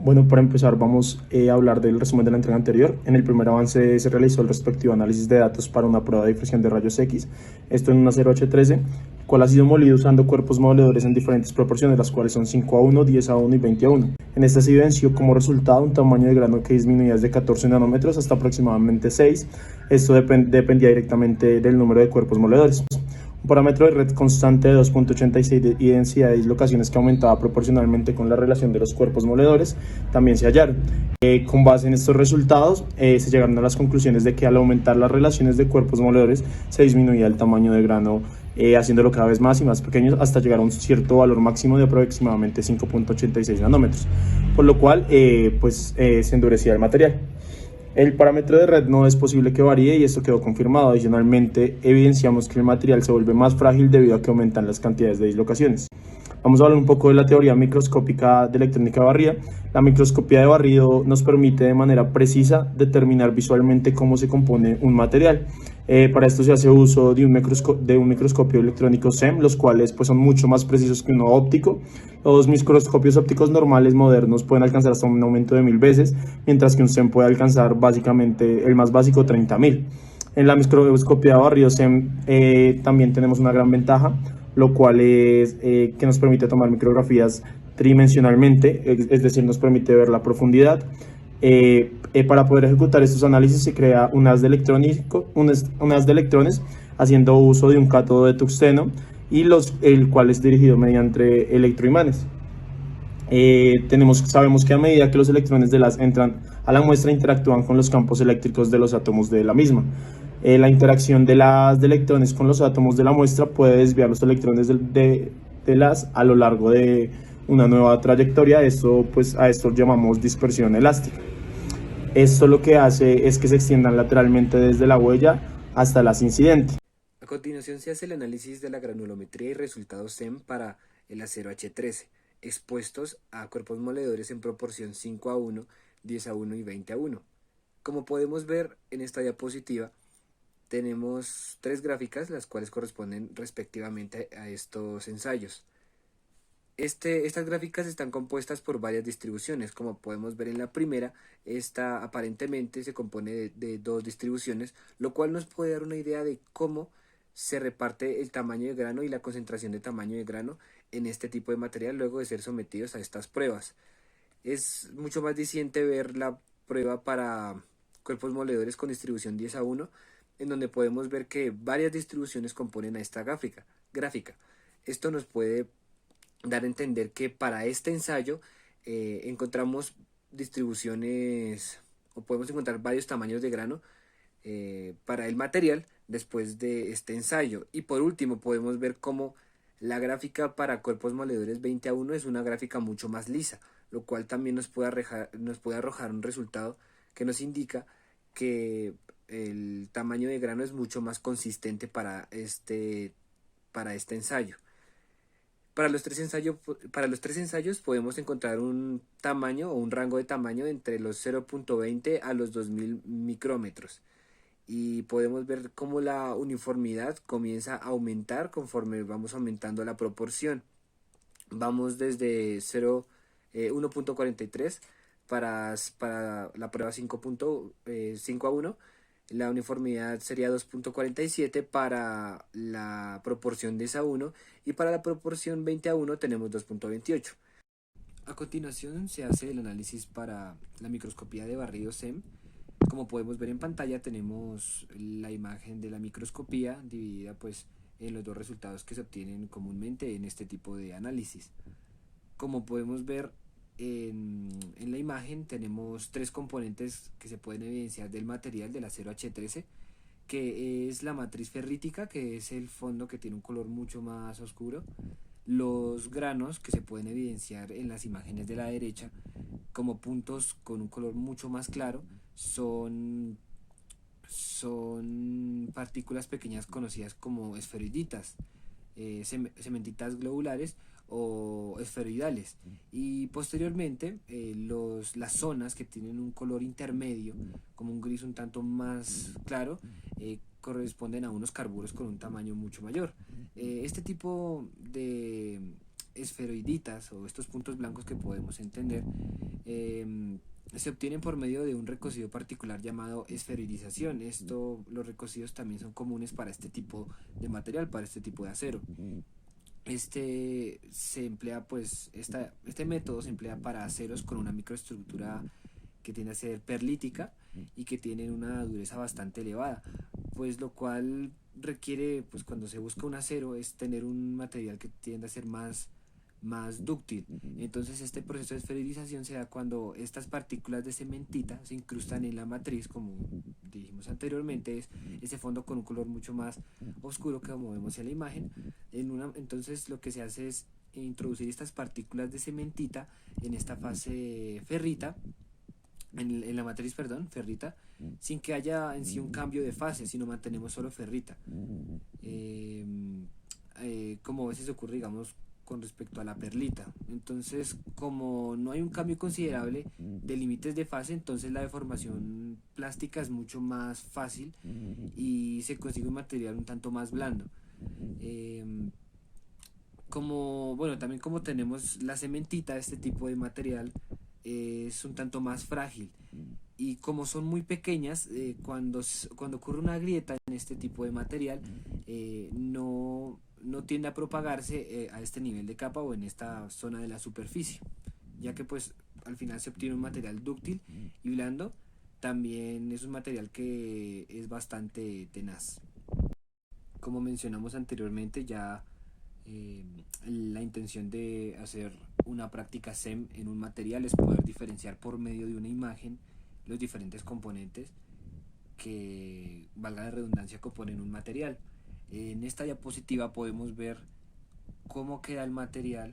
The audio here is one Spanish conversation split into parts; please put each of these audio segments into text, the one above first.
Bueno, para empezar vamos a hablar del resumen de la entrega anterior. En el primer avance se realizó el respectivo análisis de datos para una prueba de difracción de rayos X, esto en un acero H13, el cual ha sido molido usando cuerpos moledores en diferentes proporciones, las cuales son 5:1, 10:1 y 20:1. En esta se evidenció como resultado un tamaño de grano que disminuía desde 14 nanómetros hasta aproximadamente 6. Esto dependía directamente del número de cuerpos moledores. Un parámetro de red constante de 2.86 y densidad de dislocaciones que aumentaba proporcionalmente con la relación de los cuerpos moledores también se hallaron. Con base en estos resultados se llegaron a las conclusiones de que al aumentar las relaciones de cuerpos moledores se disminuía el tamaño de grano, haciéndolo cada vez más y más pequeño hasta llegar a un cierto valor máximo de aproximadamente 5.86 nanómetros, por lo cual se endurecía el material. El parámetro de red no es posible que varíe y esto quedó confirmado. Adicionalmente, evidenciamos que el material se vuelve más frágil debido a que aumentan las cantidades de dislocaciones. Vamos a hablar un poco de la teoría microscópica de electrónica de barrida. La microscopía de barrido nos permite de manera precisa determinar visualmente cómo se compone un material. Para esto se hace uso de un microscopio electrónico SEM, los cuales son mucho más precisos que uno óptico. Los microscopios ópticos normales modernos pueden alcanzar hasta un aumento de 1000 veces, mientras que un SEM puede alcanzar básicamente el más básico 30.000. En la microscopía de barrido SEM también tenemos una gran ventaja, lo cual es que nos permite tomar micrografías tridimensionalmente, es decir, nos permite ver la profundidad. Para poder ejecutar estos análisis se crea un haz de electrones haciendo uso de un cátodo de tungsteno y el cual es dirigido mediante electroimanes. Sabemos que a medida que los electrones del haz entran a la muestra interactúan con los campos eléctricos de los átomos de la misma. La interacción de las de electrones con los átomos de la muestra puede desviar los electrones del haz a lo largo de una nueva trayectoria. A esto llamamos dispersión elástica. Esto lo que hace es que se extiendan lateralmente desde la huella hasta el haz incidente. A continuación se hace el análisis de la granulometría y resultados SEM para el acero H13, expuestos a cuerpos moledores en proporción 5:1, 10:1 y 20:1. Como podemos ver en esta diapositiva, tenemos tres gráficas, las cuales corresponden respectivamente a estos ensayos. Estas gráficas están compuestas por varias distribuciones. Como podemos ver en la primera, esta aparentemente se compone de dos distribuciones, lo cual nos puede dar una idea de cómo se reparte el tamaño de grano y la concentración de tamaño de grano en este tipo de material luego de ser sometidos a estas pruebas. Es mucho más diciente ver la prueba para cuerpos moledores con distribución 10:1, en donde podemos ver que varias distribuciones componen a esta gráfica. Esto nos puede dar a entender que para este ensayo encontramos distribuciones o podemos encontrar varios tamaños de grano para el material después de este ensayo. Y por último podemos ver cómo la gráfica para cuerpos moledores 20:1 es una gráfica mucho más lisa, lo cual también nos puede arrojar un resultado que nos indica que el tamaño de grano es mucho más consistente para este ensayo. Para los tres ensayos podemos encontrar un tamaño o un rango de tamaño entre los 0.20 a los 2000 micrómetros. Y podemos ver cómo la uniformidad comienza a aumentar conforme vamos aumentando la proporción. Vamos desde 1.43 para la prueba 5:1. La uniformidad sería 2.47 para la proporción 10:1 y para la proporción 20:1 tenemos 2.28. A continuación se hace el análisis para la microscopía de barrido SEM. Como podemos ver en pantalla tenemos la imagen de la microscopía dividida en los dos resultados que se obtienen comúnmente en este tipo de análisis. Como podemos ver en la imagen tenemos tres componentes que se pueden evidenciar del material del acero H13, que es la matriz ferrítica, que es el fondo que tiene un color mucho más oscuro, los granos que se pueden evidenciar en las imágenes de la derecha como puntos con un color mucho más claro, son partículas pequeñas conocidas como esferoiditas, cementitas globulares o esferoidales. Y posteriormente las zonas que tienen un color intermedio, como un gris un tanto más claro, corresponden a unos carburos con un tamaño mucho mayor. Este tipo esferoiditas o estos puntos blancos que podemos entender, se obtienen por medio de un recocido particular llamado esferoidización. Los recocidos también son comunes para este tipo de material, para este tipo de acero. Este método se emplea para aceros con una microestructura que tiende a ser perlítica y que tienen una dureza bastante elevada, pues lo cual requiere, pues cuando se busca un acero, es tener un material que tiende a ser más dúctil. Entonces este proceso de esferización se da cuando estas partículas de cementita se incrustan en la matriz, como dijimos anteriormente, es ese fondo con un color mucho más oscuro que como vemos en la imagen. Entonces lo que se hace es introducir estas partículas de cementita en esta fase ferrita, en la matriz, perdón, ferrita, sin que haya en sí un cambio de fase, sino mantenemos solo ferrita. Como a veces ocurre, digamos, con respecto a la perlita. Entonces, como no hay un cambio considerable de límites de fase, entonces la deformación plástica es mucho más fácil y se consigue un material un tanto más blando. También como tenemos la cementita, este tipo de material es un tanto más frágil, y como son muy pequeñas, cuando ocurre una grieta en este tipo de material, no tiende a propagarse a este nivel de capa o en esta zona de la superficie, ya que pues al final se obtiene un material dúctil y blando. También es un material que es bastante tenaz. Como mencionamos anteriormente, ya la intención de hacer una práctica SEM en un material es poder diferenciar por medio de una imagen los diferentes componentes que, valga la redundancia, componen un material. En esta diapositiva podemos ver cómo queda el material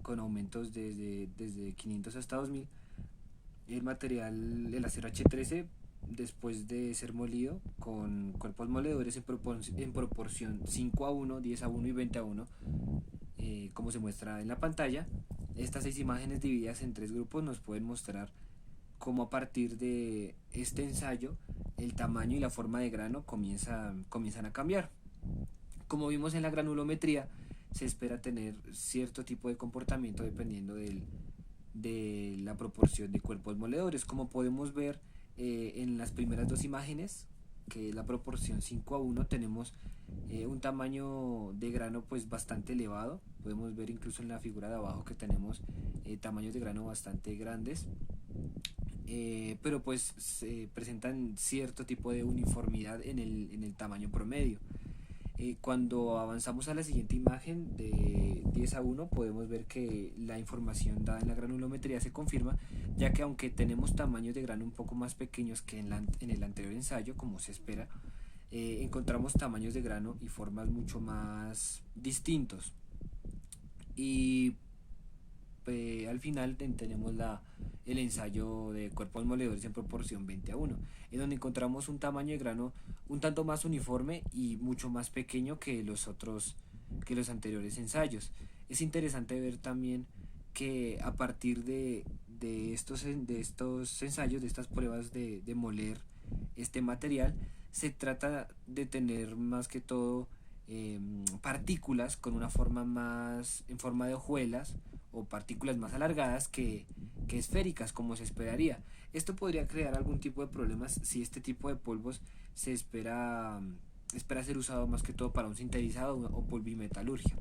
con aumentos desde 500 hasta 2000. El material, el acero H13, después de ser molido con cuerpos moledores en proporción 5:1, 10:1 y 20:1, como se muestra en la pantalla. Estas 6 imágenes divididas en 3 grupos nos pueden mostrar cómo a partir de este ensayo el tamaño y la forma de grano comienzan a cambiar. Como vimos en la granulometría, se espera tener cierto tipo de comportamiento dependiendo de la proporción de cuerpos moledores. Como podemos ver en las primeras 2 imágenes, que es la proporción 5:1, tenemos un tamaño de grano pues bastante elevado. Podemos ver incluso en la figura de abajo que tenemos tamaños de grano bastante grandes, pero pues se presentan cierto tipo de uniformidad en el tamaño promedio. Cuando avanzamos a la siguiente imagen de 10:1, podemos ver que la información dada en la granulometría se confirma, ya que aunque tenemos tamaños de grano un poco más pequeños que en el anterior ensayo, como se espera, encontramos tamaños de grano y formas mucho más distintos. Y al final tenemos el ensayo de cuerpos moledores en proporción 20:1, en donde encontramos un tamaño de grano un tanto más uniforme y mucho más pequeño que los anteriores ensayos. Es interesante ver también que a partir de estos ensayos, de estas pruebas de moler este material, se trata de tener más que todo partículas con una forma más en forma de hojuelas, o partículas más alargadas que esféricas, como se esperaría. Esto podría crear algún tipo de problemas si este tipo de polvos se espera ser usado más que todo para un sintetizado o polvimetalurgia.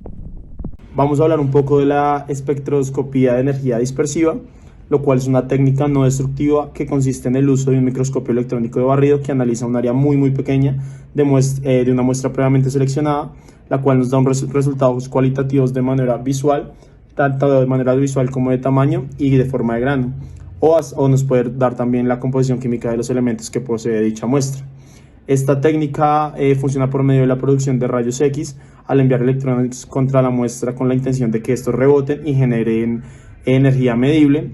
Vamos a hablar un poco de la espectroscopía de energía dispersiva, lo cual es una técnica no destructiva que consiste en el uso de un microscopio electrónico de barrido que analiza un área muy pequeña de una muestra previamente seleccionada, la cual nos da resultados cualitativos de manera visual, tanto de manera visual como de tamaño y de forma de grano, o nos puede dar también la composición química de los elementos que posee dicha muestra. Esta técnica funciona por medio de la producción de rayos X al enviar electrones contra la muestra con la intención de que estos reboten y generen energía medible.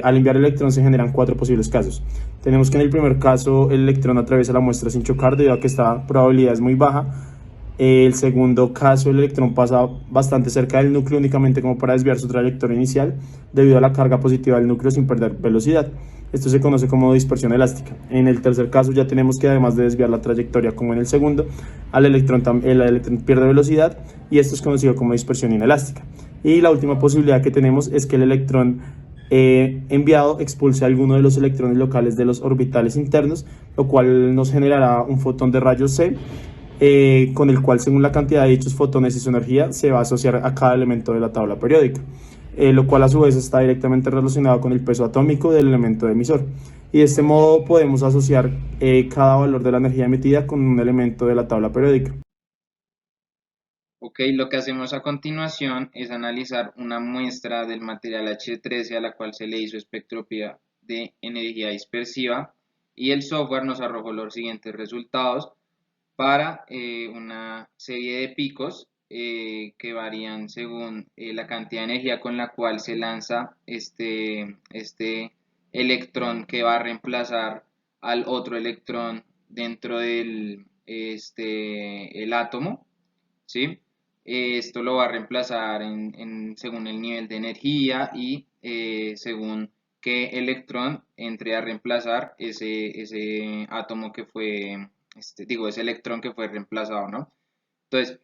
Al enviar electrones se generan 4 posibles casos. Tenemos que en el primer caso el electrón atraviesa la muestra sin chocar, debido a que esta probabilidad es muy baja. El segundo caso, el electrón pasa bastante cerca del núcleo únicamente como para desviar su trayectoria inicial debido a la carga positiva del núcleo sin perder velocidad. Esto se conoce como dispersión elástica. En el tercer caso ya tenemos que, además de desviar la trayectoria como en el segundo, el electrón pierde velocidad, y esto es conocido como dispersión inelástica. Y la última posibilidad que tenemos es que el electrón enviado expulse alguno de los electrones locales de los orbitales internos, lo cual nos generará un fotón de rayos C, con el cual, según la cantidad de dichos fotones y su energía, se va a asociar a cada elemento de la tabla periódica, lo cual a su vez está directamente relacionado con el peso atómico del elemento emisor. Y de este modo podemos asociar cada valor de la energía emitida con un elemento de la tabla periódica. Ok, lo que hacemos a continuación es analizar una muestra del material H13 a la cual se le hizo espectropía de energía dispersiva y el software nos arrojó los siguientes resultados para una serie de picos que varían según la cantidad de energía con la cual se lanza este electrón que va a reemplazar al otro electrón dentro del el átomo, ¿sí? Esto lo va a reemplazar según el nivel de energía y según qué electrón entre a reemplazar ese átomo que fue, ese electrón que fue reemplazado, ¿no? Entonces,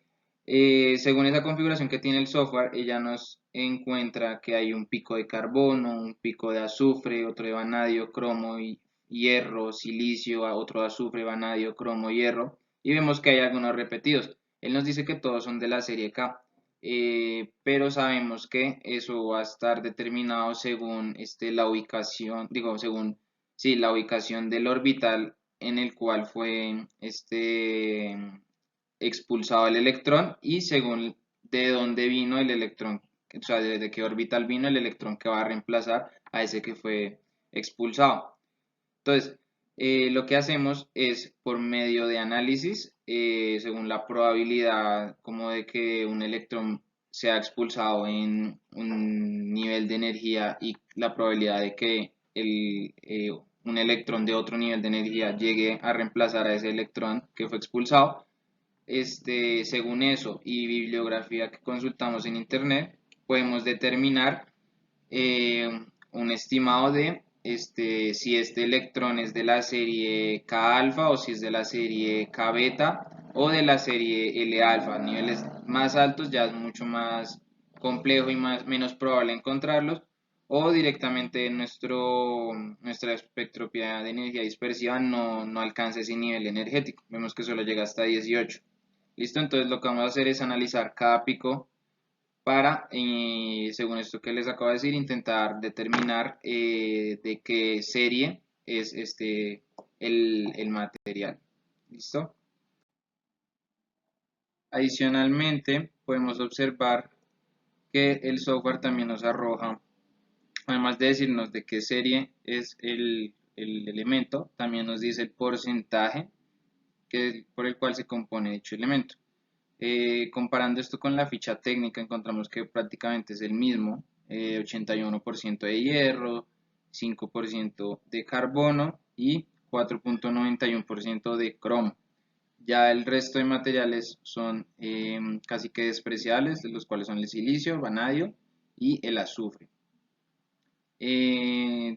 según esa configuración que tiene el software, ella nos encuentra que hay un pico de carbono, un pico de azufre, otro de vanadio, cromo y hierro, silicio, otro de azufre, vanadio, cromo, hierro, y vemos que hay algunos repetidos. Él nos dice que todos son de la serie K, pero sabemos que eso va a estar determinado según la ubicación, digo, según, sí, la ubicación del orbital en el cual fue expulsado el electrón y según de dónde vino el electrón, o sea, de qué orbital vino el electrón que va a reemplazar a ese que fue expulsado. Entonces, lo que hacemos es por medio de análisis, según la probabilidad como de que un electrón sea expulsado en un nivel de energía y la probabilidad de que un electrón de otro nivel de energía llegue a reemplazar a ese electrón que fue expulsado, según eso y bibliografía que consultamos en internet, podemos determinar eh, un estimado de si este electrón es de la serie K alfa o si es de la serie K beta o de la serie L alfa. A niveles más altos ya es mucho más complejo y menos probable encontrarlos, o directamente nuestra espectropía de energía dispersiva no alcanza ese nivel energético. Vemos que solo llega hasta 18. Listo, entonces lo que vamos a hacer es analizar cada pico para, según esto que les acabo de decir, intentar determinar de qué serie es el material. ¿Listo? Adicionalmente, podemos observar que el software también nos arroja, además de decirnos de qué serie es el elemento, también nos dice el porcentaje por el cual se compone dicho elemento. Comparando esto con la ficha técnica, encontramos que prácticamente es el mismo, 81% de hierro, 5% de carbono y 4.91% de cromo. Ya el resto de materiales son casi que despreciables, de los cuales son el silicio, el vanadio y el azufre.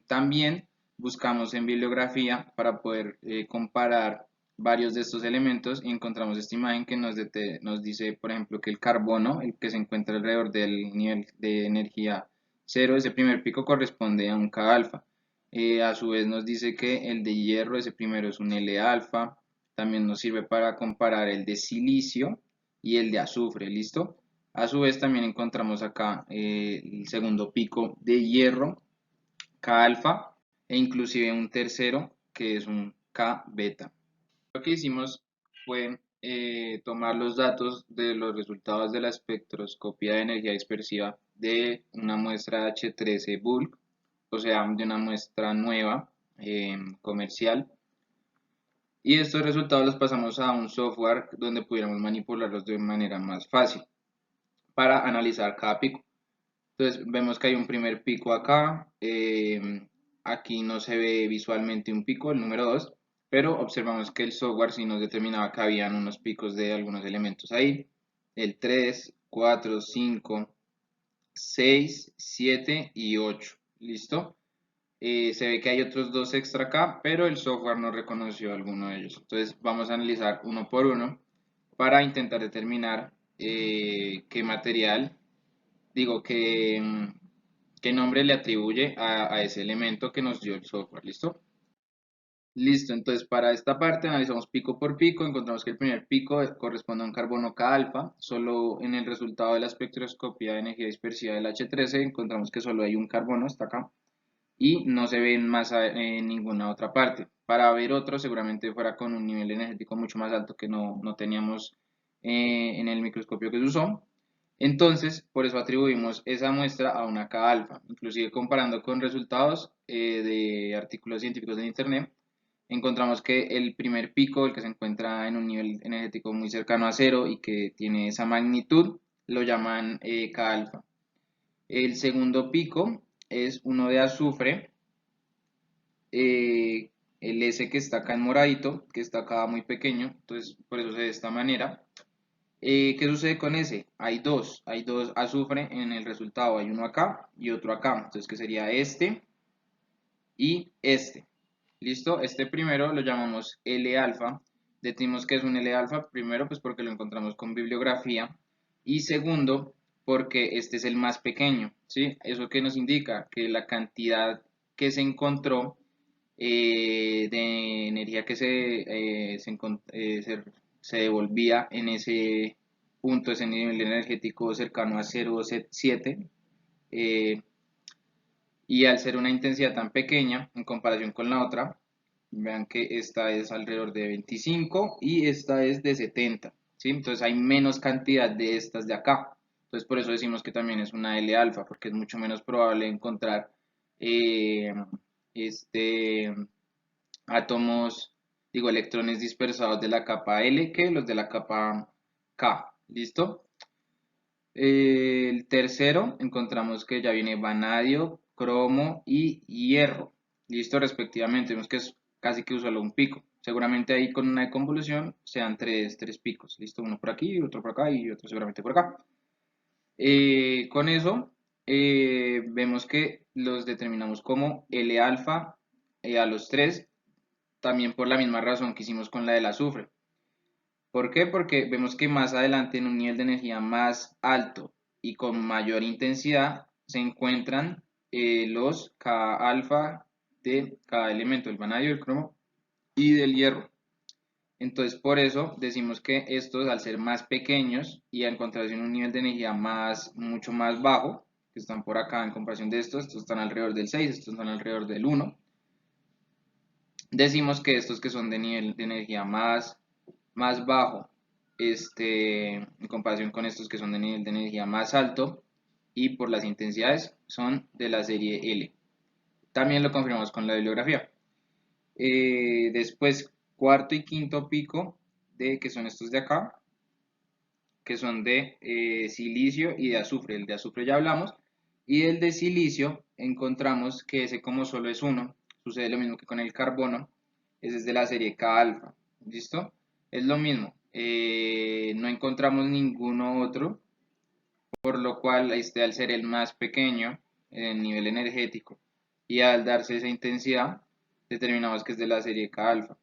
También buscamos en bibliografía para poder comparar varios de estos elementos y encontramos esta imagen que nos dice, por ejemplo, que el carbono, el que se encuentra alrededor del nivel de energía cero, ese primer pico corresponde a un K alfa. A su vez nos dice que el de hierro, ese primero es un L alfa. También nos sirve para comparar el de silicio y el de azufre, ¿listo? A su vez también encontramos acá el segundo pico de hierro, K alfa, e inclusive un tercero que es un K beta. Lo que hicimos fue tomar los datos de los resultados de la espectroscopia de energía dispersiva de una muestra H13 bulk, o sea, de una muestra nueva, comercial, y estos resultados los pasamos a un software donde pudiéramos manipularlos de manera más fácil para analizar cada pico. Entonces vemos que hay un primer pico acá, aquí no se ve visualmente un pico, el número 2, pero observamos que el software sí nos determinaba que habían unos picos de algunos elementos ahí, el 3, 4, 5, 6, 7 y 8, ¿listo? Se ve que hay otros dos extra acá, pero el software no reconoció alguno de ellos. Entonces vamos a analizar uno por uno para intentar determinar qué material digo, qué nombre le atribuye a ese elemento que nos dio el software, ¿listo? Listo, entonces para esta parte analizamos pico por pico, encontramos que el primer pico corresponde a un carbono K alfa, solo en el resultado de la espectroscopia de energía dispersiva del H13 encontramos que solo hay un carbono, está acá, y no se ve en masa en ninguna otra parte. Para ver otro seguramente fuera con un nivel energético mucho más alto que no teníamos en el microscopio que se usó. Entonces, por eso atribuimos esa muestra a una K alfa. Inclusive comparando con resultados de artículos científicos en internet, encontramos que el primer pico, el que se encuentra en un nivel energético muy cercano a cero y que tiene esa magnitud, lo llaman K alfa. El segundo pico es uno de azufre, eh, el S que está acá en moradito, que está acá muy pequeño, entonces por eso se ve de esta manera. ¿Qué sucede con ese? Hay dos azufre en el resultado, hay uno acá y otro acá, entonces que sería este y este. ¿Listo? Este primero lo llamamos L-alfa. Decimos que es un L-alfa, primero pues porque lo encontramos con bibliografía y segundo porque este es el más pequeño, ¿sí? Eso que nos indica que la cantidad que se encontró de energía que se devolvía en ese punto, ese nivel energético cercano a 0,7, y al ser una intensidad tan pequeña en comparación con la otra, vean que esta es alrededor de 25 y esta es de 70, ¿sí? Entonces hay menos cantidad de estas de acá. Entonces por eso decimos que también es una L alfa, porque es mucho menos probable encontrar eh, este, átomos, digo, electrones dispersados de la capa L que los de la capa K. ¿Listo? El tercero encontramos que ya viene vanadio, cromo y hierro. Listo, respectivamente. Vemos que es casi que solo un pico. Seguramente ahí con una convolución sean tres picos. Listo, uno por aquí, otro por acá y otro seguramente por acá. Con eso vemos que los determinamos como L alfa a los tres, también por la misma razón que hicimos con la del azufre. ¿Por qué? Porque vemos que más adelante en un nivel de energía más alto y con mayor intensidad se encuentran los K alfa de cada elemento, el vanadio, el cromo y del hierro. Entonces por eso decimos que estos al ser más pequeños y a encontrarse en un nivel de energía mucho más bajo, que están por acá en comparación de estos están alrededor del 6, estos están alrededor del 1, decimos que estos que son de nivel de energía más bajo, en comparación con estos que son de nivel de energía más alto y por las intensidades son de la serie L. También lo confirmamos con la bibliografía. Después, cuarto y quinto pico, que son estos de acá, que son de silicio y de azufre. El de azufre ya hablamos. Y el de silicio encontramos que ese como solo es uno, sucede lo mismo que con el carbono, ese es de la serie K alfa. ¿Listo? Es lo mismo. No encontramos ninguno otro, por lo cual al ser el más pequeño en nivel energético y al darse esa intensidad, determinamos que es de la serie K alfa.